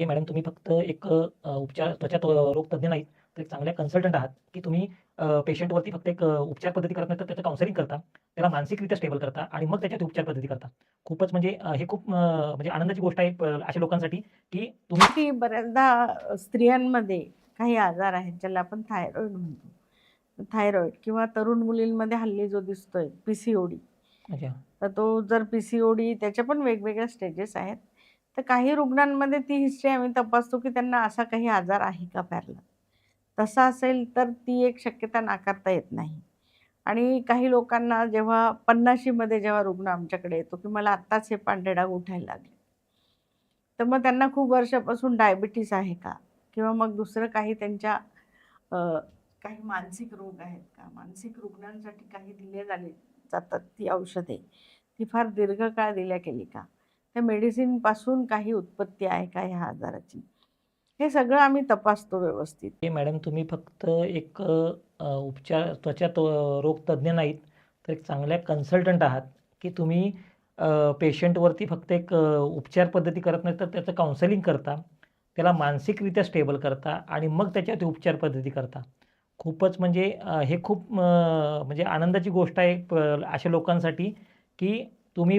हे मॅडम तुम्ही फक्त एक उपचार त्वचा रोग तज्ञ नाहीत, तर एक चांगल्या कन्सल्टंट आहात, की तुम्ही पेशंटवरती फक्त एक उपचार पद्धती करत नाही, तर त्याचं काउन्सेलिंग करता. त्याला मानसिकरित्या स्टेबल करता आणि मग त्याच्यात उपचार पद्धती करता. खूपच म्हणजे हे खूप म्हणजे आनंदाची गोष्ट आहे अशा लोकांसाठी, की तुम्ही की बऱ्याचदा स्त्रियांमध्ये काही आजार आहेत ज्याला आपण थायरॉइड म्हणतो. थायरॉइड किंवा तरुण मुलींमध्ये हल्ली जो दिसतोय पीसीओडी. अच्छा. तर तो जर पीसीओडी त्याच्या पण वेगवेगळ्या स्टेजेस आहेत. तर काही रुग्णांमध्ये ती हिस्ट्री आम्ही तपासतो की त्यांना असा काही आजार आहे का पॅरलल. तसा असेल तर ती एक शक्यता नाकारता येत नाही. आणि काही लोकांना जेव्हा 50शी मध्ये जेव्हा रुग्ण आमच्याकडे येतो की मला आत्ताच हे पांढरे डाग उठायला लागले. तर मग त्यांना खूप वर्षापासून डायबिटीस आहे का? किंवा मग दुसरं काही त्यांच्या अ, काही मानसिक रोग आहेत का? मानसिक रुग्णांसाठी काही दिले जातात ती औषधे, ती फार दीर्घकाळ दिल्या गेली का? त्या मेडिसिनपासून काही उत्पत्ती आहे का ह्या आजाराची? हे सगळं आम्ही तपासतो व्यवस्थित. हे मॅडम तुम्ही फक्त एक उपचार त्वचा रोग तज्ञ नाहीत, तर एक चांगल्या कन्सल्टंट आहात, की तुम्ही पेशंटवरती फक्त एक उपचार पद्धती करत नाही, तर त्याचं काउन्सेलिंग करता. त्याला मानसिकरित्या स्टेबल करता आणि मग त्याच्यात उपचार पद्धती करता. खूपच म्हणजे हे खूप म्हणजे आनंदाची गोष्ट आहे अशा लोकांसाठी, की तुम्ही